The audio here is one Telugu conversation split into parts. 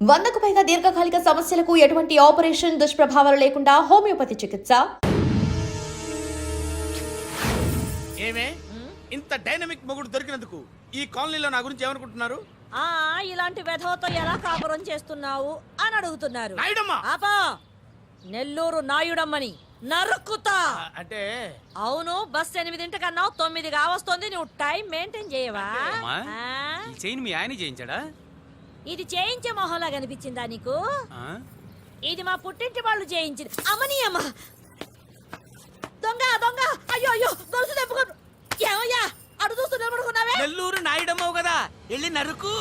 100కు పైగా దీర్ఘకాలిక సమస్యలకు ఎటువంటి ఆపరేషన్ దుష్ప్రభావాలు లేకుండా హోమియోపతి చికిత్స. ఏమే ఇంత డైనమిక్ మొగుడు దొరికినందుకు ఈ కాలనీలో నా గురించి ఏమనుకుంటున్నారు? ఇలాంటి వెధవతో ఎలా కాపురం చేస్తున్నావు అని అడుగుతున్నారు. నాయుడమ్మా! ఆపా, నెల్లూరు నాయుడమ్మని నరుక్కుతా. అంటే అవును, బస్ 8:00 9 కావస్తుంది. నువ్వు టైం మెయింటైన్ చేయవా? ఈ చైన్ మీ ఆయన చేయించాడా? ఇది చేయించే మొహంలా కనిపించిందా నీకు? ఇది మా పుట్టింటి వాళ్ళు చేయించింది. అమ్మని అమ్మ దొంగ దొంగ! అయ్యో అయ్యో, గొలుసు తెప్పుకో. ఏమయ్యా అడు చూస్తూ నిలబడుకున్నావే? నెల్లూరు నాయుడమ్మవు కదా, వెళ్ళి నరుకు.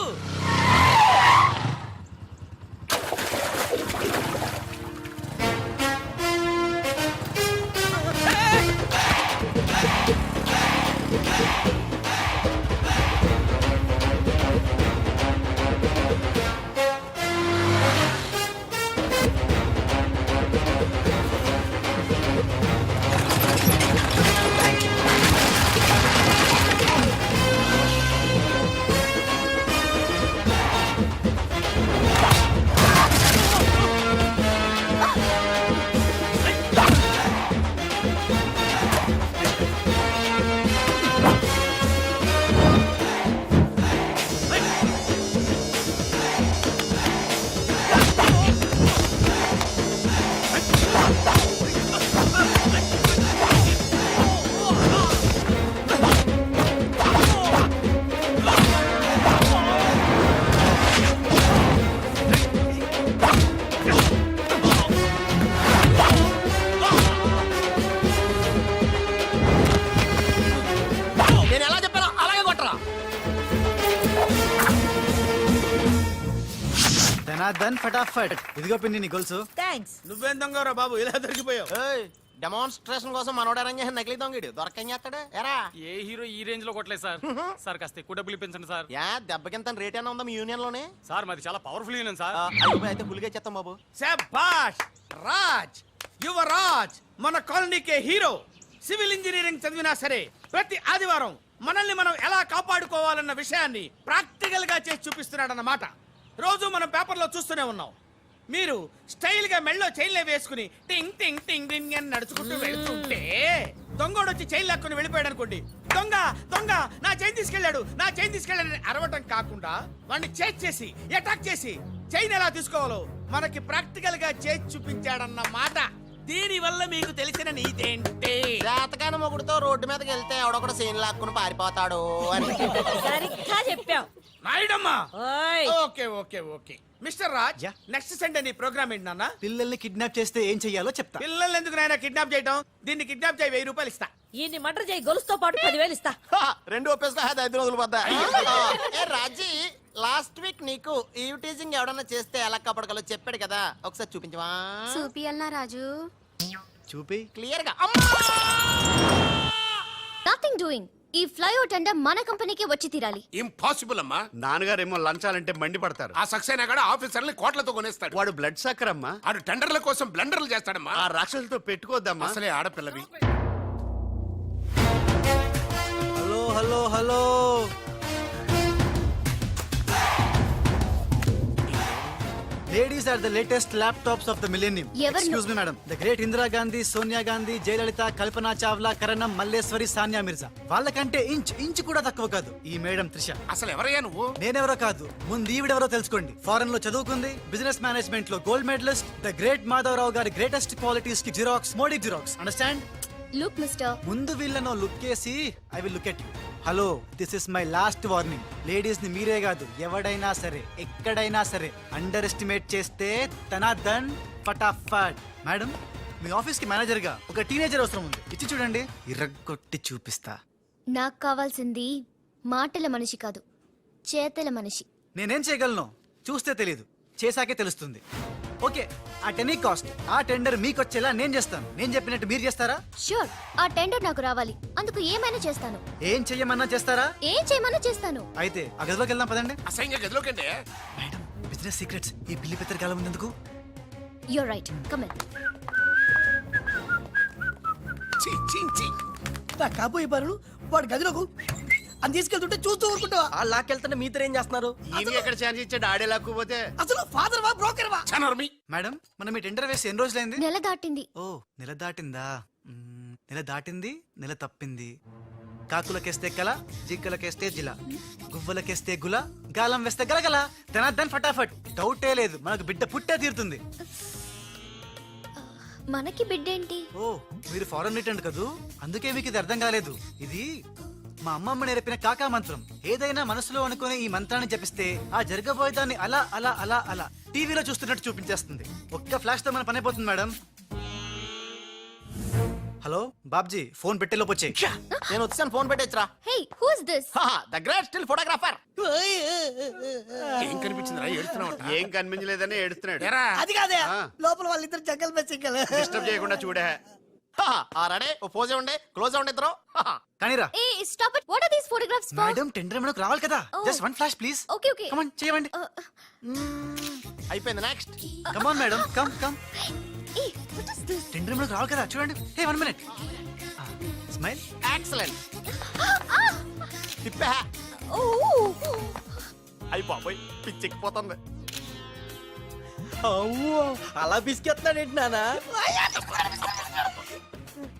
దన్ ఫటాఫట్. ఇదిగో పిన్ని నీ గొలుసు. థాంక్స్. నువ్వేం దొంగరా బాబు, ఇలా దొరికిపోయావు? డెమాన్స్ట్రేషన్ కోసం మనోడు చేసిన నకిలీ దొంగడు దొరకని చేస్తాడు. ఎరా ఏ హీరో ఈ రేంజ్ లో కొట్టలేదు సార్. సార్ కాస్త ఎక్కువ డబ్బులు ఇప్పించండి సార్. యా దెబ్బకింత రేట్ అయినా ఉందా మీ యూనియన్ లోనే? సార్ మాది చాలా పవర్ఫుల్ యూనియన్ సార్. అయితే పులిగే చేస్తాం బాబు. శభాష్ రాజ్, యువరాజ్ మన కాలనీకే హీరో. సివిల్ ఇంజనీరింగ్ చదివినా సరే ప్రతి ఆదివారం మనల్ని మనం ఎలా కాపాడుకోవాలన్న విషయాన్ని ప్రాక్టికల్ గా చేసి చూపిస్తున్నాడన్నమాట. రోజు మనం పేపర్లో చూస్తూనే ఉన్నాం. మీరు స్టైల్ గా మెళ్ళో చైన్లే వేసుకుని టింగ్ టింగ్ టింగ్ టింగ్ అని నడుచుకుంటూ వెళ్తుంటే దొంగోడు వచ్చి చైన్ లాక్కుని వెళ్ళిపోయాడు అనుకోండి. దొంగ దొంగ నా చైన్ తీసుకెళ్ళాడు, నా చైన్ తీసుకెళ్ళాడని అరవటం కాకుండా వాడిని చేజ్ చేసి అటాక్ చేసి చైన్ ఎలా తీసుకోవాలో మనకి ప్రాక్టికల్ గా చేసి చూపించాడన్న మాట. దీని వల్ల మీకు తెలిసిన నీతేంటి? జాతకాన మొగుడుతో రోడ్డు మీదకి వెళ్తే ఎవడొకడు సీన్ లాక్కుని పారిపోతాడు అని. సరిగ్గా చెప్పావు నాయుడమ్మా. ఓయ్, okay okay okay mister Raj, next Sunday నీ ప్రోగ్రామ్ ఏంటి నాన్న? పిల్లల్ని కిడ్నాప్ చేస్తే ఏం చెయ్యాలో చెప్తా. పిల్లల్ని ఎందుకు నాయన కిడ్నాప్ చేయడం? దీన్ని కిడ్నాప్ చేయి, 1000 రూపాయలు ఇస్తా. ఈయన్ని మర్డర్ చేయి, గొలుసుతో పాటు 10,000 ఇస్తా. రెండు ఒప్పేసుకో, 5 రోజులు పోతా. ఏ రాజీ, లాస్ట్ వీక్ నీకు ఈ టీజింగ్ ఎవడన్నా చేస్తే ఎలా కాపాడగలో చెప్పాడు కదా, ఒకసారి చూపించవా? చూపియల్నా రాజు? చూపి. క్లియర్ గా. Nothing doing. ఈ ఫ్లైఓవర్ టెండర్ మన కంపెనీకి వచ్చి తీరాలి. ఇంపాసిబుల్ అమ్మా. నాన్నగారేమో లంచాలంటే మండిపడతారు. ఆ సక్సేనా కూడా ఆఫీసర్ని కోట్లతో కొనేస్తాడు. వాడు బ్లడ్ సక్కర్ అమ్మా. ఆడు టెండర్ల కోసం బ్లండర్లు చేస్తాడమ్మా. ఆ రాక్షసులతో పెట్టుకోద్దమ్మా. అసలే ఆడపిల్లవి. Hello hello hello, ladies are the latest laptops of the millennium. ఎవరు? Excuse me madam. The great Indira Gandhi, Sonia Gandhi, Jayalalithaa, Kalpana Chawla, Karnam, Malleswari, Sania Mirza. వాళ్ళకంటే ఇంచ్ కూడా తక్కువ కాదు ఈ మేడం త్రిష. అసలు ఎవరయ్యా నువ్వు? నేనెవరో కాదు, ముందు ఈవిడెవరో తెలుసుకోండి. ఫారెన్ లో చదువుకుంది, బిజినెస్ మేనేజ్మెంట్ లో gold medalist. The great Madhavarao గారి గ్రేటెస్ట్ క్వాలిటీస్ కి xerox, Modi xerox. Understand? Look mister, ముందు వీళ్ళను లుక్ చేసి I will look at you. Hello, this is my last warning. Ladies ని మీరే కాదు, ఎవడైనా సరే ఎక్కడైనా సరే అండర్ ఎస్టిమేట్ చేస్తే తనాదన్ ఫటాఫట్. మేడం, మీ ఆఫీస్ కి మేనేజర్ గా ఒక టీనేజర్ అవసరం ఉంది. ఇచ్చి చూడండి, ఇరగ్గొట్టి చూపిస్తా. నాకు కావాల్సింది మాటల మనిషి కాదు, చేతల మనిషి. నేనేం చేయగలను చూస్తే తెలియదు, చేశాకే తెలుస్తుంది. ఓకే, ఆ టెనీ కాస్ట్, ఆ టెండర్ మీకు వచ్చేలా నేను చేస్తాను. నేను చెప్పినట్టు మీరు చేస్తారా? షూర్, ఆ టెండర్ నాకు రావాలి. అందుకు ఏమైనా చేస్తాను. ఏం చెయ్యమన్నా చేస్తారా? ఏం చేయమన్నా చేస్తాను. అయితే ఆ గదిలోకి వెళ్దాం పదండి. అసహ్యంగా గదిలోకండి. మేడం, బిజినెస్ సీక్రెట్స్ ఈ పిల్లి పెద్దరి కాలం ఎందుకు? You're right, come in. చీ, చీ, చీ. కాబోయే బారులు వాడు గదిలోకు అని తీసుకెళ్తుంటే చూస్తూ ఊరుకుంటావా? ఆ లాక్కెళ్తుంటే మీతో ఏం చేస్తున్నారు? ఈయన ఎక్కడ ఛాన్స్ ఇచ్చాడు ఆడే లాక్కుపోతే అసలు ఫాదర్ వా బ్రోకర్ వా? చనర్మి మేడం మనం ఈ టెండర్ వేసి ఎన్ని రోజులైంది? నెల దాటింది. ఓ నెల దాటిందా? నెల దాటింది, నెల తప్పింది. కాకులకేస్తే కల, జింకలకేస్తే జిల, గువ్వలకేస్తే గుల, గాలం వేస్తే గలగల, ధనార్దన్ ఫటాఫట్. డౌటే లేదు, మనకు బిడ్డ పుట్టే తీరుతుంది. మనకి బిడ్డేంటి? ఓ మీరు ఫారెన్ రిటర్న్ కదూ, అందుకే మీకు ఇది అర్థం కాలేదు. ఇది మా అమ్మమ్మ నేర్పిన కాకా మంత్రం. ఏదైనా మనసులో అనుకుని ఈ మంత్రాన్ని జపిస్తే ఆ జరగబోయేదాన్ని అలా అలా అలా అలా టీవీలో చూస్తున్నట్టు చూపించేస్తుంది. ఒక్క ఫ్లాష్ తో మన పని అయిపోతుంది మేడం. హలో బాబ్జీ, ఫోన్ పెట్టేలోపు వచ్చే. నేను వచ్చాను, ఫోన్ పెట్టేచ్చరా. Hey, who is this? The great still photographer. ఏం కనిపించిందిరా ఏడుస్తున్నావు ఏం కనిపించలేదని ఏడుస్తున్నాడు. ఎరా అది కాదే, ఆ. లోపల వాళ్ళిద్దరు జంగల్ బస్ సింగల్. డిస్టర్బ్ చేయకుండా చూడే. రెడీ, ఓ పోజే ఉండే, క్లోజ్ ఉండే ఇద్దరు. కానీరా ఏ stop it. What are these photographs for? Madam, tender మనకు రావాలి కదా. Oh. Just one flash please. Okay okay. Come on చేయండి. అయిపోయింది, next. Come on madam, come come. ఏ వాట్ ఇస్ దిస్? టెండర్ మనకు రావాలి కదా, చూడండి. Hey 1 minute. స్మైల్. ఎక్సలెంట్. తిప్పే. ఓ అయి బాబోయ్, పిచ్చెక్కిపోతుంది. అలా బిస్కెత్తాడేంటి నానా?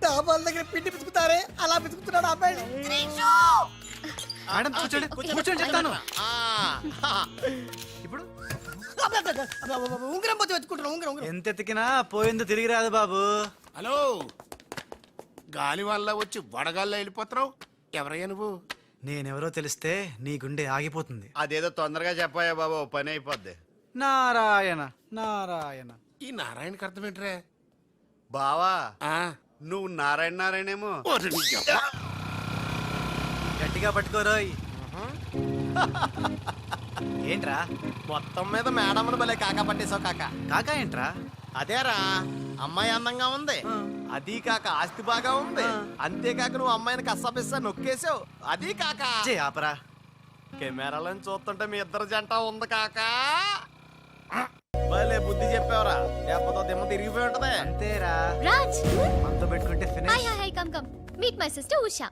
డాబాల దగ్గర పిండి పిసుకుతారే అలా పిసుకుతున్నాడు అబ్బాయి. మేడం కూర్చోండి, కూర్చోండి చెప్తాను. ఇప్పుడు ఉంగరం పోతే వెతుకుంటున్నా. ఉంగరం ఎంత ఎతికినా పోయిందో తిరిగి రాదు బాబు. హలో, గాలి వల్ల వచ్చి వడగాల్లో వెళ్ళిపోతున్నావు. ఎవరయ్యా నువ్వు? నేనెవరో తెలిస్తే నీ గుండె ఆగిపోతుంది. అదేదో తొందరగా చెప్పాయా బాబు, పని అయిపోద్ది. నారాయణ నారాయణ. ఈ నారాయణకి అర్థం ఏంట్రా? బావా, ఆ, నువ్వు నారాయణ నారాయణేమో. ఓరి నీ యబ్బ. గట్టిగా పట్టుకోరోయ్. ఏంట్రా మొత్తం మీద మేడంను భలే కాకా పట్టేశావు కాక. కాకా ఏంట్రా? అదేరా, అమ్మాయి అందంగా ఉంది, అది కాక ఆస్తి బాగా ఉంది, అంతేకాక నువ్వు అమ్మాయిని కష్టపిస్తా నొక్కేసావు, అది కాక చే ఆపరా. కెమెరాలను చూస్తుంటే మీ ఇద్దరు జంట ఉంది కాక. భలే బుద్ధి చెప్పావురా, లేకపోతే దిమ్మ తిరిగిపోయి ఉంటది. అంతేరా, రాజ్. మనతో పెట్టుకుంటే hi finish. Hi hi, come come. Meet my sister Usha.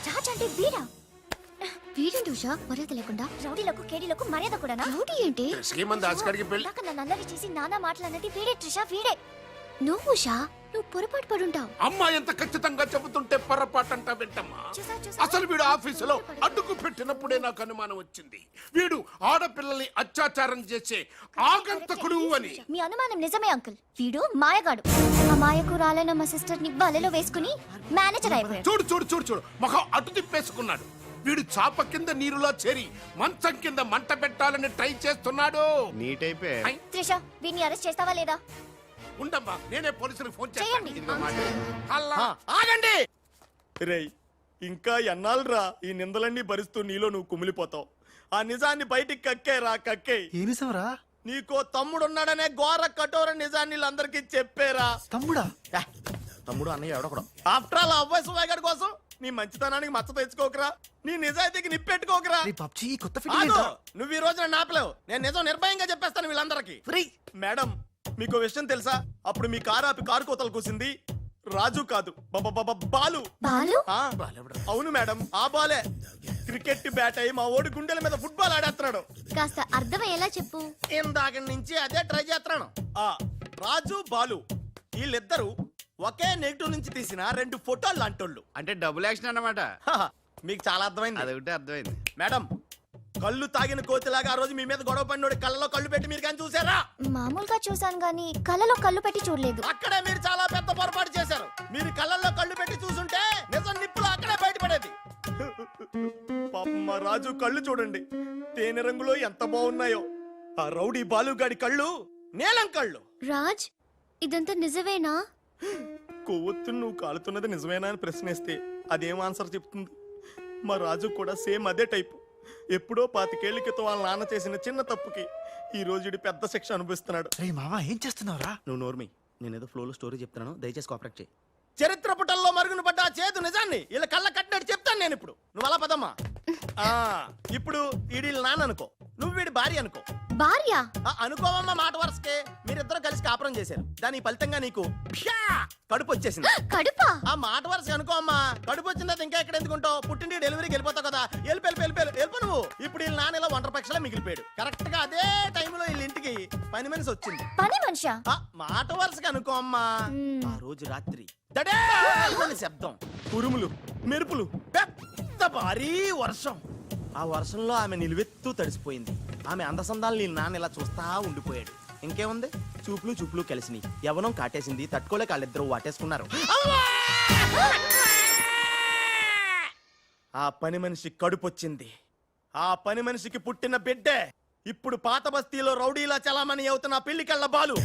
Raj అంటే వీరా? వీరేంటి ఉషా మర్యాద లేకుండా? రౌడీలకు కేడీలకు మర్యాద కూడానా? రౌడీ ఏంటి? శ్రీమంత్ దాస్కర్కి పెళ్లి. ఇందాక నన్ను అల్లరి చేసి నానా మాటలన్నది వీడే ట్రిషా, వీడే. నువ్వు ఉషా, నువ్వు పొరపాటు పడుంటావు. అమ్మా ఎంత ఖచ్చితంగా చెబుతుంటే పొరపాటంట వింటమ్మా. అసలు వీడు ఆఫీసులో అడ్డుకు పెట్టినప్పుడే నాకు అనుమానం వచ్చింది. వీడు ఆడపిల్లల్ని అత్యాచారం చేసే ఆగంతకుడు అని. మీ అనుమానం నిజమే అంకుల్. వీడు మాయగాడు. ఆ మాయకురాలైన మా సిస్టర్ ని బలలో వేసుకుని మేనేజర్ అయిపోయాడు. చూడు చూడు చూడు చూడు, మొహం అటు తిప్పేసుకున్నాడు. వీడు చాప కింద నీరులో చేరి మంచం కింద మంట పెట్టాలని ట్రై చేస్తున్నాడు. నీట్ అయిపోయి ఐ, త్రిష, వీడిని అరెస్ట్ చేస్తావా లేదా? ఉండమ్మా, నేనే పోలీసులకు ఫోన్ చేయండి. చేస్తాను. హల్లా. ఆగండి రేయ్, ఇంకా ఎన్నాళ్ళరా ఈ నిందలన్నీ భరిస్తూ నీలో నువ్వు కుమిలిపోతావు. ఆ నిజాన్ని బయటికి కక్కేరా, కక్కే. ఏ నిజంరా? నీకో తమ్ముడున్నాడనే ఘోర కఠోర నిజాన్ని వీళ్ళందరికీ చెప్పేరా. తమ్ముడా? తమ్ముడు అన్నయ్య ఎవడొకడు. ఆఫ్టర్ ఆల్ అవ్వాయి సువాగడ్ కోసం నీ మంచితనానికి మచ్చ తెచ్చుకోకరా, నీ నిజాయితీకి నిప్పెట్టుకోకరా. రే పబ్జీ, ఈ కొత్త ఆగు! ఫిట్టింగ్. నువ్వు ఈ రోజున నాపలేవు. నేను నిజం నిర్భయంగా చెప్పేస్తాను వీళ్ళందరికీ. మేడం, మీకు విషయం తెలుసా? అప్పుడు మీ కారు ఆపి కారు కోతలు కూసింది రాజు కాదు, బాలు. బాలు? ఆ, అవును మేడం, ఆ బాలే క్రికెట్ బ్యాట్ అయి మా ఓడి గుండెల మీద ఫుట్బాల్ ఆడేస్తున్నాడు. కాస్త అర్థమయ్యేలా చెప్పు. ఇందాక నుంచి అదే ట్రై చేస్తున్నాను. ఆ రాజు బాలు వీళ్ళిద్దరూ ఒకే నెగిటివ్ నుంచి తీసిన 2 ఫోటోలు లాంటోళ్ళు. అంటే డబుల్ యాక్షన్ అన్నమాట. మీకు చాలా అర్థమైంది. అదొకటి అర్థమైంది. మేడం, కళ్ళు తాగిన కోతిలాగా ఆ రోజు మీ మీద గొడవ పడినోడి కళ్ళలో కళ్ళు పెట్టి మీరు కానీ చూసారా? మామూలుగా చూసాను గానీ కళ్ళలో కళ్ళు పెట్టి చూడలేదు. అక్కడే మీరు చాలా పెద్ద పొరపాటు చేశారు. మీరు కళ్ళల్లో కళ్ళు పెట్టి చూసుంటే నిజం నిప్పులు అక్కడే బయటపడేది. పాపం మా రాజు కళ్ళు చూడండి, తేనె రంగులో ఎంత బాగున్నాయో. ఆ రౌడీ బాలుగాడి కళ్ళు నీలం కళ్ళు. రాజ్, ఇదంతా నిజమేనా? కొవ్వొత్తు నువ్వు కాలుతున్నది నిజమేనా అని ప్రశ్నిస్తే అదేం ఆన్సర్ చెప్తుంది? మా రాజు కూడా సేమ్ అదే టైపు. ఎప్పుడో 25 ఏళ్ల క్రితం వాళ్ళ నాన్న చేసిన చిన్న తప్పుకి ఈ రోజు పెద్ద శిక్ష అనుభవిస్తున్నాడు. రే మావా, ఏం చేస్తున్నావురా? నువ్వు నోర్మి, నేనేదో ఫ్లోలో స్టోరీ చెప్తున్నాను, దయచేసి కోఆపరేట్ చేయి. చరిత్ర పుటల్లో మరుగున పడ్డ ఆ చేదు నిజాన్ని ఇలా కళ్ళ కట్టినట్టు చెప్తాను నేను ఇప్పుడు. నువ్వు అలా పదమ్మా. ఇప్పుడు వీడి నాన్న అనుకో, నువ్వు వీడి భార్య అనుకో. భార్య అనుకోవమ్మ మాట వరుసకే మీరిద్దరు కలిసి కాపురం చేశారు దాని ఫలితంగా నీకు ప్యా కడుపు వచ్చేసింది. కడుపా? ఆ మాట వరుస అనుకోమ్మా, కడుపు వచ్చిన తర్వాత ఇంకా ఎక్కడ ఎందుకుంటావు? పుట్టింటి డెలివరీకి వెళ్ళిపోతావు కదా, వెళ్ళిపో నువ్వు. ఇప్పుడు వీళ్ళ నాన్న ఇలా ఒంటరి పక్షలా మిగిలిపోయాడు. కరెక్ట్ గా అదే టైంలో వీళ్ళ ఇంటికి పని మనిషి వచ్చింది. పని మనిషా? ఆ మాట వరుసగా అనుకో అమ్మా. ఆ రోజు రాత్రి దడే శబ్దం, ఉరుములు, మెరుపులు, పెద్ద భారీ వర్షం. ఆ వర్షంలో ఆమె నిలువెత్తు తడిసిపోయింది. ఆమె అందసందాలు నీ నాన్న ఇలా చూస్తా ఉండిపోయాడు. ఇంకేముంది, చూపులు కలిసినాయి. యవనం కాటేసింది, తట్టుకోలేక వాళ్ళిద్దరూ వాటేసుకున్నారు. ఆ పని మనిషి కడుపొచ్చింది. ఆ పని మనిషికి పుట్టిన బిడ్డే ఇప్పుడు పాత బస్తీలో రౌడీలా చలామణి అవుతున్న పెళ్లికళ్ళ బాలు.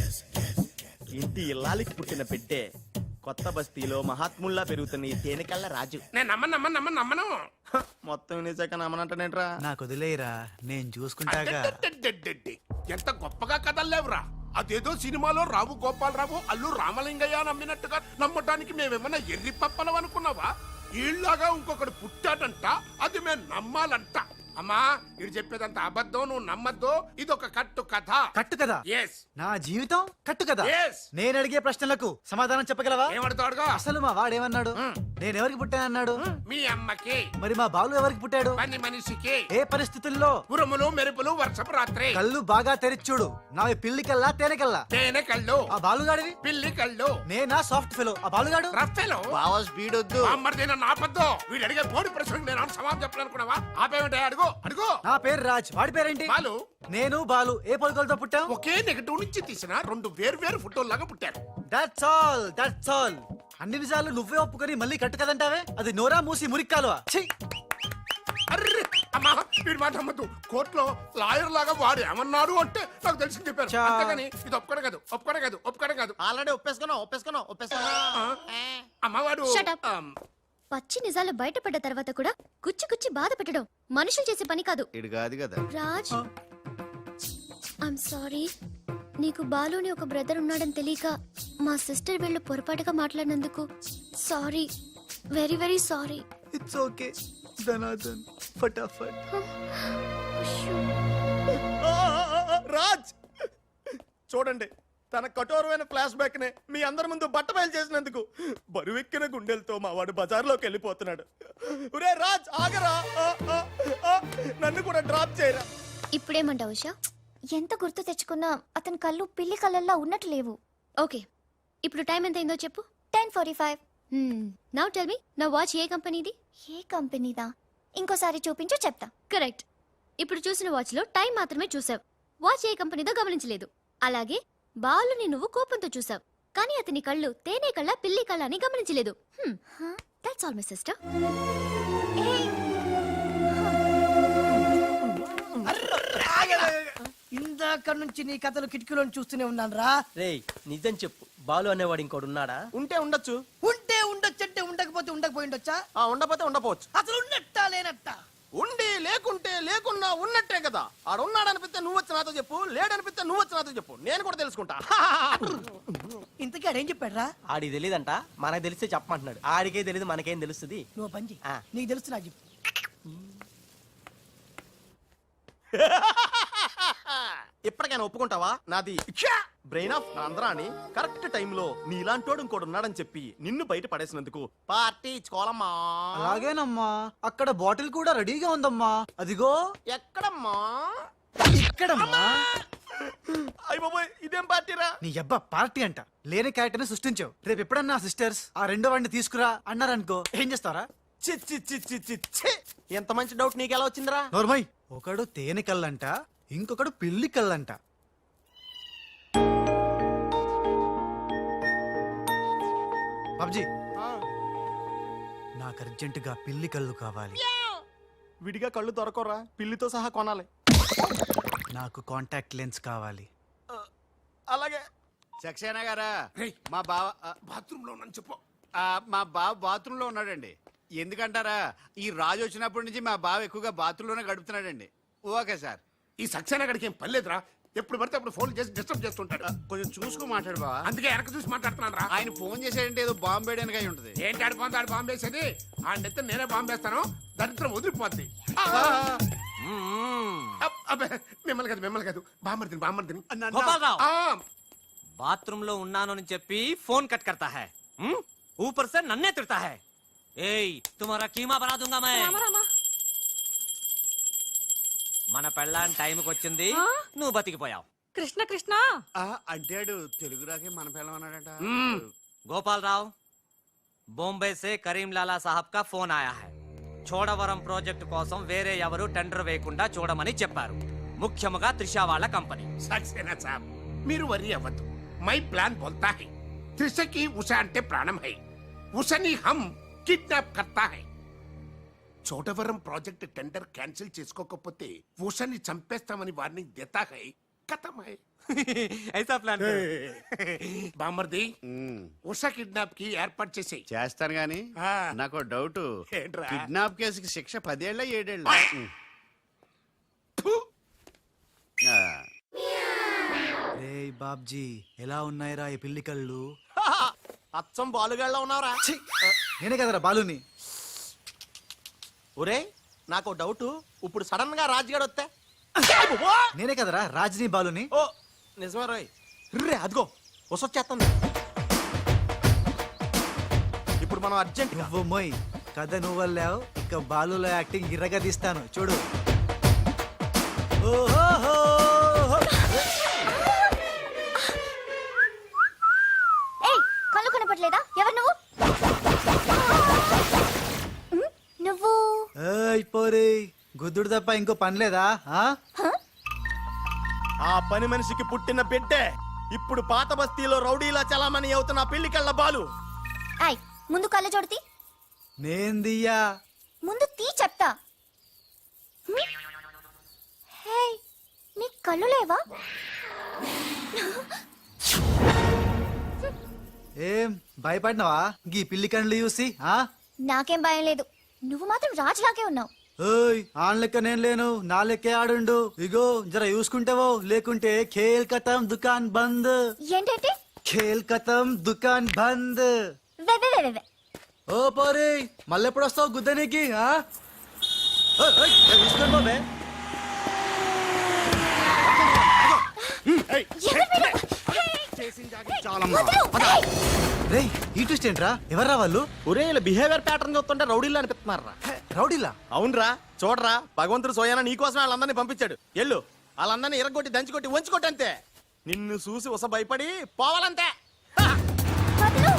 ఇంటి ఇల్లాలికి పుట్టిన బిడ్డే కొత్త బస్తీలో మహాత్ముల్లా పెరుగుతున్న ఈ తేనెకళ్ళ రాజు. నేను నమ్మను హ, మొత్తం నిజాక నమ్మనంటేనేట్రా? నాకు వదిలేయరా, నేను చూసుకుంటాగా. అడ్డడ్డడ్డడ్డడ్డి. ఎంత గొప్పగా కథలు లేవురా. అదేదో సినిమాలో రావు గోపాలరావు అల్లు రామలింగయ్య నమ్మినట్టుగా నమ్మటానికి మేమేమన్నా ఎర్రి పప్పలం అనుకున్నావా? ఈళ్ళగా ఇంకొకడు పుట్టాడంట, అది మేము నమ్మాలంట. అమ్మా ఇది చెప్పేదంత అబద్ధం, నువ్వు నమ్మద్దు. ఇదొక కట్టు కథ. కట్టు కదా? ఎస్. నా జీవితం కట్టు కదా? Yes. నేను అడిగే ప్రశ్నలకు సమాధానం చెప్పగలవా? ఏమడతాడుగా? అసలు మా వాడేమన్నాడు? నేను ఎవరికి పుట్టానన్నాడు? మీ అమ్మకి. మరి మా బాలు ఎవరికి పుట్టాడు? పని మనిషికి. ఏ పరిస్థితుల్లో? ఉరుములు మెరుపులు వర్షపు రాత్రి. కళ్ళు బాగా తెరిచూడు. నావి పిల్లి కల్లా తేనె కల్లా? తేనె కళ్ళు. ఆ బాలుగాడివి? పిల్లి కళ్ళు. నేనా సాఫ్ట్ ఫెలో? ఆ బాలుగాడు? రఫెలో. బావా స్పీడ్ వద్దు. అమ్మర్దైనా నాపద్దు. వీడు అడిగే పోటీ ప్రశ్నకు నేను సమాధానం చెప్పాలనుకున్నావా? ఆపేమిటే అడుగు అడుగు. నా పేరు రాజ్. వాడి పేరేంటి? బాలు. నేను బాలు ఏ పొలకలతో పుట్టాం? ఒకే నెగటివ్ నుంచి తీసిన రెండు వేరు ఫోటోల్లాగా పుట్టారు. That's all. అన్ని నిజాలు నువ్వే ఒప్పుకొని మళ్ళీ కట్టు కదంటావే? అది నోరా మూసి మురిక్కాలువా? ఛీ! అర్రే అమ్మా వీడి మాట నమ్మద్దు. కోర్టులో లాయర్ లాగా వాడు ఏమన్నారు అంటే నాకు తెలిసి చెప్పారు. చా. అంతేగాని ఇది ఒప్పుకోవడం కాదు. ఆల్రెడీ ఒప్పేసుకున్నావు. అమ్మవాడు Shut up. పచ్చి నిజాలు బయటపడ్డ తర్వాత కూడా కుచ్చి బాధ పెట్టడం మనుషులు చేసే పని కాదు. ఇడు కాదు కదా. Raj, I'm sorry. నీకు బాలుని ఒక బ్రదర్ ఉన్నాడని తెలియక మా సిస్టర్ వీళ్ళు పొరపాటుగా మాట్లాడినందుకు sorry, very very sorry. It's okay ధనాధన్ ఫటాఫట్. రాజ్ చూడండి, తన కఠోరమైన ఫ్లాష్ బ్యాక్ నే మీ అందరి ముందు బట్టబయలు చేసినందుకు బరువెక్కిన గుండెలతో మా వాడు బజార్లోకి వెళ్ళిపోతున్నాడు. ఒరే రాజ్ ఆగరా, నన్ను కూడా డ్రాప్ చేయరా. ఇప్పుడేమంటావు ఉషా? ఎంత గుర్తు తెచ్చుకున్నా అతని కళ్ళు పిల్లి కళ్ళల్లో ఉన్నట్టు లేవు. ఓకే, ఇప్పుడు టైం ఎంత అయిందో చెప్పు. 10:45. నౌ టెల్ మీ, నా వాచ్ ఏ కంపెనీది? ఏ కంపెనీదా? ఇంకోసారి చూపించు చెప్తా. కరెక్ట్. ఇప్పుడు చూసిన వాచ్ లో టైం మాత్రమే చూసావు. వాచ్ ఏ కంపెనీదో గమనించలేదు. అలాగే బాలుని నువ్వు కోపంతో చూసావు, కానీ అతని కళ్ళు తేనె కళ్ళ పిల్లి కళ్ళ అని గమనించలేదు. That's all my sister. ఇందాక నుంచి నీ కథలు కిటికీలో చూస్తూనే ఉన్నాను రా. రేయ్ నిజం చెప్పు, బాలు అనేవాడు ఇంకోడు ఉన్నాడా? ఉంటే ఉండొచ్చు, ఉంటే ఉండొచ్చంటే ఉండకపోతే ఉండకపోయి ఉండొచ్చా? ఉండపోతే ఉండపోవచ్చు. అసలు ఉన్నట్టా లేనట్టా? ఉండి లేకుంటే లేకున్నా ఉన్నట్టే కదా. ఆడున్నాడనిపిస్తే నువ్వు వచ్చి నాతో చెప్పు, లేడనిపిస్తే నువ్వు వచ్చి నాతో చెప్పు, నేను కూడా తెలుసుకుంటా. ఇంతకీ ఆడేం చెప్పాడు రా? ఆడికి తెలియదంట, మనకు తెలిస్తే చెప్పమంటున్నాడు. ఆడికే తెలియదు, మనకేం తెలుస్తుంది? నువ్వు పంచి ఆ. నీకు తెలుసు నాకు చెప్పు. ఇప్పటికైనా ఒప్పుకుంటావా? నాది బ్రెయిన్ ఆఫ్ ఆంధ్రాని కరెక్ట్ టైంలో నీలాంటోడు ఇంకోడు ఉన్నాడని చెప్పి నిన్ను బయట పడేసినందుకు పార్టీ ఇచ్చుకోవాలమ్మా. అలాగేనమ్మా, అక్కడ బాటిల్ కూడా రెడీగా ఉందమ్మా. అదిగో ఎక్కడమ్మా? ఇక్కడమ్మా. అయ్య బాబోయ్, ఇదేం పార్టీరా? నీ అబ్బా పార్టీ అంట. లేని క్యారెక్టర్ ని సృష్టించావు. రేపు ఎప్పుడన్నా సిస్టర్స్ ఆ రెండో వాడిని తీసుకురా అన్నారనుకో, ఏం చేస్తారా? చి చి చి చి చి చి. ఎంత మంచి డౌట్ నీకెలా వచ్చిందిరా? నోర్మయ్, ఒకడు తేనె కళ్ళంట, ఇంకొకడు పిల్లి కళ్ళంట. బాబ్జీ, నాకు అర్జెంటుగా పిల్లి కళ్ళు కావాలి. విడిగా కళ్ళు దొరకరా, పిల్లితో సహా కొనాలి. నాకు కాంటాక్ట్ లెన్స్ కావాలి. అలాగే. సక్సేనా గారా, రేయ్. మా బావ బాత్రూమ్ లో ఉన్నాను చెప్పు. మా బావ బాత్రూమ్ లో ఉన్నాడండి. ఎందుకంటారా, ఈ రాజు వచ్చినప్పటి నుంచి మా బావ ఎక్కువగా బాత్రూమ్ లోనే గడుపుతున్నాడండి. Okay sir. ఈ సక్సేనా గడికి ఏం పర్లేదురా. ఎప్పుడు పడితే అప్పుడు ఫోన్ చేసి డిస్టర్బ్ చేస్తుంటాడు. కొంచెం చూసుకో మాట్లాడు బావా. అందుకే వెనక చూసి మాట్లాడుతున్నాను రా. ఆయన ఫోన్ చేసాడంటే ఏదో బాంబు వేయడానికి అయి ఉంటది. ఏంటి ఆడిపోతే ఆడు బాంబు వేసేది? ఆ నెత్త నేనే బాంబు వేస్తాను, దరిద్రం వదిలిపోద్ది. అబ్బే, మిమ్మల్ని కాదు బామ్మర్దిని. గోపాలరావు ఆ, బాత్రూమ్ లో ఉన్నాను అని చెప్పి ఫోన్ కట్ करता है ऊपर से नन्हे तिरता है ఏయ్ तुम्हारा कीमा बना दूंगा मैं మన పెళ్ళాం టైంకి వచ్చింది, నువ్వు బతికిపోయావు. కృష్ణ కృష్ణ అంటాడు తెలుగు రాకే మన పిల్లం అన్నాడట. గోపాలరావు बॉम्बे से करीम लाला साहब का फोन आया है. చోడవరం ప్రాజెక్టు కోసం వేరే ఎవరు టెండర్ వేయకుండా చూడమని చెప్పారు, ముఖ్యముగా త్రిష వాళ్ళ కంపెనీ. సక్సేనా సాబ్, మీరు వరి అవ్వద్దు. మై ప్లాన్ బోల్తా హై. త్రిషకి ఉషా అంటే ప్రాణం హై. ఉషని హమ్ కిడ్నాప్ కర్తా హై. చోడవరం ప్రాజెక్ట్ టెండర్ క్యాన్సిల్ చేసుకోకపోతే ఉషని చంపేస్తామని వార్నింగ్ దేతా హై. ఖతం హై. ऐसा प्लान బామర్ది, ఉషా కిడ్నాప్ కి ఏర్పాటు చేసేయ్. చేస్తాను గాని ఆ. నాకు డౌట్. ఏంట్రా? కిడ్నాప్ కేసుకి శిక్ష 10 ఏళ్ళ 7 ఏళ్ళ? ఫు. రే బాబ్జీ, ఎలా ఉన్నాయిరా ఈ పిల్లి కళ్ళు? అచ్చం బాలుగాళ్ళ ఉన్నావురా. ఛీ! నేనే కదరా బాలుని. ఒరే నాకు డౌట్, ఇప్పుడు సడన్ గా రాజుగాడు వస్తే నేనే కదరా రాజ్ని బాలుని. ఓ నిజమే రోయ్. రే అదిగో వసొచ్చేస్తుంది. ఇప్పుడు మనం అర్జెంట్ గా నువ్వు మొయ్ కథ నువ్వు వెళ్ళావు, ఇక బాలులో యాక్టింగ్ గిర్రగా తీస్తాను చూడు. ఓహో ఏయ్ కళ్ళు కనపట్లేదా? ఎవరు నువ్వు? నువ్వు ఏయ్ పోరే, గుద్దుడు తప్ప ఇంకో పని లేదా? ఆ? ఆ పని మనిషికి పుట్టిన బిడ్డే ఇప్పుడు పాత బస్తీలో రౌడీలా చలామణి అవుతున్న పెళ్లి కళ్ళ బాలు. ఐ ముందు కళ్ళు చూడతి. నేను దియ్యా. ముందు తీ చెప్తా. హే నీ కళ్ళు లేవా? ఏం భయపడినావా గీ పిల్లి కండ్లు చూసి? ఆ? నాకేం భయం లేదు, నువ్వు మాత్రం రాజులాగే ఉన్నావు. ఓయ్ ఆన్ లెక్క నేను లేను, నా లెక్కే ఆడుండు. ఇగో జర చూసుకుంటావో, లేకుంటే ఖేల్ ఖతం దుకాన్ బంద్. ఏంటంటే? ఖేల్ ఖతం దుకాన్ బంద్. వే వే వే వే. ఓ పోరే, మళ్ళెప్పుడు వస్తావు గుద్దనికి? ఆ? ఓయ్, ఓయ్, చూసుకోండి బాబే. ఎవరు మీరు? వదలు. ఏయ్! రేయ్ ఈ ట్విస్ట్ ఏంట్రా? ఎవర్రా వాళ్ళు? ఒరే ఇలా బిహేవియర్ ప్యాటర్న్ చూస్తుంటే రౌడీలు అనిపిస్తున్నారా? రౌడీలా? అవునరా, చూడరా, భగవంతుడు సోయాన నీకోసం వాళ్ళందరినీ పంపించాడు. ఎల్లు వాళ్ళందరినీ ఇరగొట్టి దంచుకొట్టి వంచుకొట్టి అంతే. నిన్ను చూసి ఉస భయపడి పోవాలంతే. వదలు.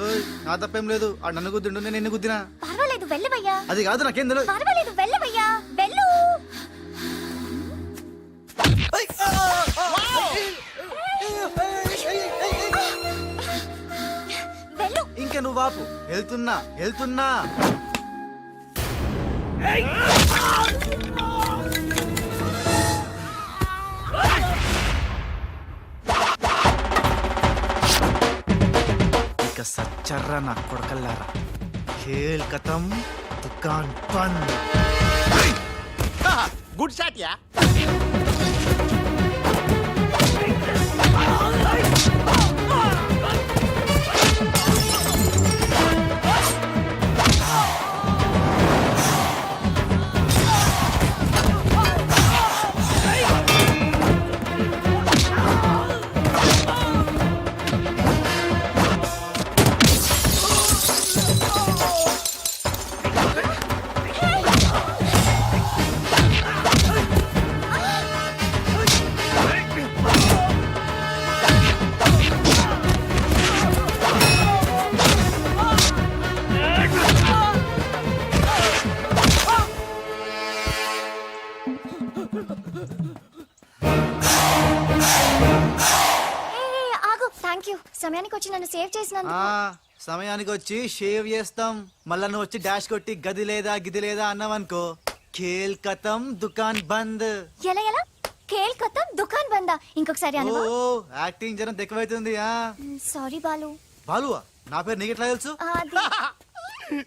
ఓయ్ నా తప్పేం లేదు, ఆ నన్ను గుద్దిండు, నేను నిన్ను గుద్దినా. పర్వాలేదు వెళ్ళవయ్యా. అది కాదు, నాకేం తెలియదు. పర్వాలేదు వెళ్ళవయ్యా, వెళ్ళు. వెళ్ళు. ఇంకా నువ్వు వాపు. వెళ్తున్నా వెళ్తున్నా. ఇక సచ్చర్రా నా కొడకల్లారా. ఖేల్ ఖతం దుకాన్ బంద్. Good shot yeah. యూ సమయానికి వచ్చి నన్ను సేవ్ చేసినందుకు. సమయానికి వచ్చి షేవ్ చేస్తాం, మళ్ళా నువ్వు వచ్చి డాష్ కొట్టి గది లేదా గిది లేదా అన్నావనుకో ఖేల్ కతం దుకాన్ బంద్. ఎలా ఎలా కేల్ కథం దుకాన్ బందా? ఇంకొకసారి ఓ అనువా. యాక్టింగ్ జనం ఎక్కువైతుంది. సారీ బాలు. బాలువా? నా పేరు నీకు ఎట్లా తెలుసు? అది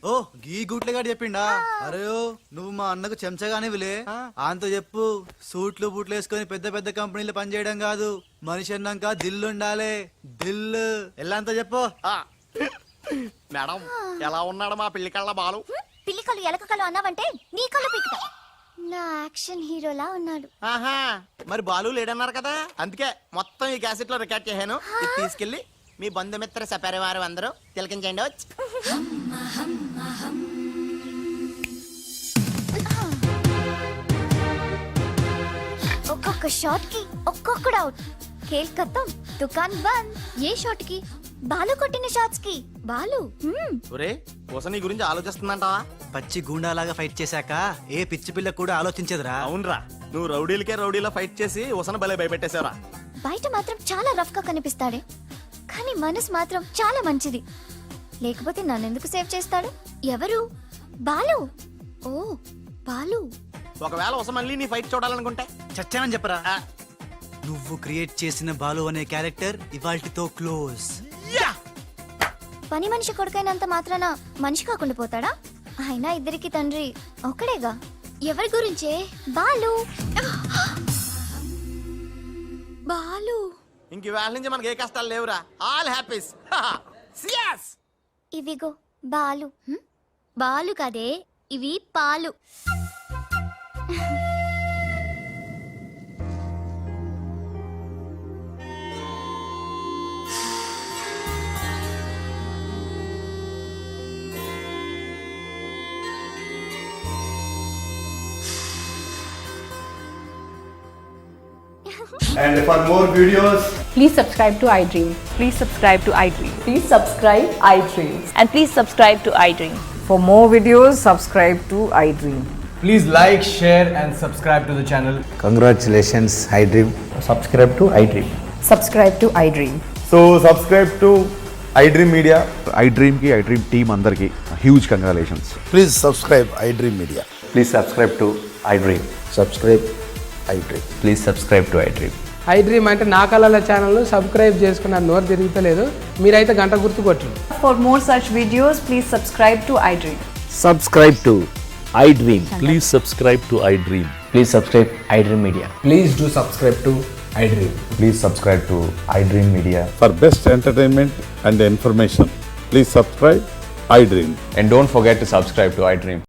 ఓ గీ గుట్లేగాడు చెప్పిండా? అరే ఓ, నువ్వు మా అన్నకు చెంచగానే విలే ఆయనతో చెప్పు, సూట్లు బూట్లు వేసుకొని పెద్ద పెద్ద కంపెనీలు పనిచేయడం కాదు, మనిషి అన్నాక దిల్లు ఉండాలి, దిల్లు. ఎల్లాంతో చెప్పు. మేడం ఎలా ఉన్నాడు మా పిల్లి కళ్ళ బాలు? పిల్లి కళ్ళు ఎలక కళ్ళు అన్నావంటే నీ కళ్ళు పీకుతా. నా యాక్షన్ హీరోలా ఉన్నాడు. ఆహా, మరి బాలు లేడన్నారు కదా, అందుకే మొత్తం ఈ క్యాసెట్ లో రికార్డ్ చేశాను. ఇది తీసుకెళ్లి మీ బంధుమిత్ర సపరివారు అందరూ తిలకించండి. వచ్చి ఒక్కొక్క షాట్ కి ఒక్కొక్కడు అవుట్. కేల్ కథం దుకాన్ బంద్. ఏ షాట్ కి? బాలు కొట్టిన షాట్స్ కి. బాలు ఒరే కోసం నీ గురించి ఆలోచిస్తుందంటావా? పచ్చి గూండాలాగా ఫైట్ చేశాక ఏ పిచ్చి పిల్ల కూడా ఆలోచించదురా. అవునరా, నువ్వు రౌడీలకే రౌడీలా ఫైట్ చేసి ఉసన భలే భయపెట్టేశారా. బయట మాత్రం చాలా రఫ్ గా కనిపిస్తాడే, కానీ మనసు మాత్రం చాలా మంచిది. లేకపోతే నన్నెందుకు సేవ్ చేస్తాడు? ఎవరు? బాలు. ఓ బాలు. ఒకవేళ ఉస మళ్ళీ నీ ఫైట్ చూడాలనుకుంటే చచ్చానని చెప్పరా. ఆ, నువ్వు క్రియేట్ చేసిన బాలు అనే క్యారెక్టర్ ఇవాల్టితో క్లోజ్. పని మనిషి కొడుకైనంత మాత్రాన మనిషి కాకుండా పోతాడా? అయినా ఇద్దరికి తండ్రి ఒక్కడేగా. ఎవరి గురించే? బాలు. బాలు. ఇంక వేళ నుంచి మనకి ఏ కష్టాలు లేవురా. All happies. సియాస్. ఇవిగో బాలు. బాలు కదే, ఇవి పాలు. And for more videos, Please subscribe to iDream. Please subscribe to iDream. Please subscribe iDream. And please subscribe to iDream. For more videos, subscribe to iDream. please like, share, and subscribe to the channel. Congratulations iDream. Subscribe to iDream. Subscribe to iDream. So subscribe to iDream Media. iDream ki iDream team andarki huge congratulations. Please subscribe iDream Media. Please subscribe to iDream. Subscribe iDream. Please subscribe to iDream. iDream అంటే నా కళల ఛానల్ సబ్స్క్రైబ్ చేసుకున్న నోరు తిరుగుతలేదు, మీరైతే గంట గుర్తు కొట్టండి. For more such videos, please subscribe to iDream. Subscribe to iDream. Please subscribe to iDream. Please subscribe iDream Media. Please do subscribe to iDream. Please subscribe to iDream Media. For best entertainment and information, please subscribe iDream. And don't forget to subscribe to iDream.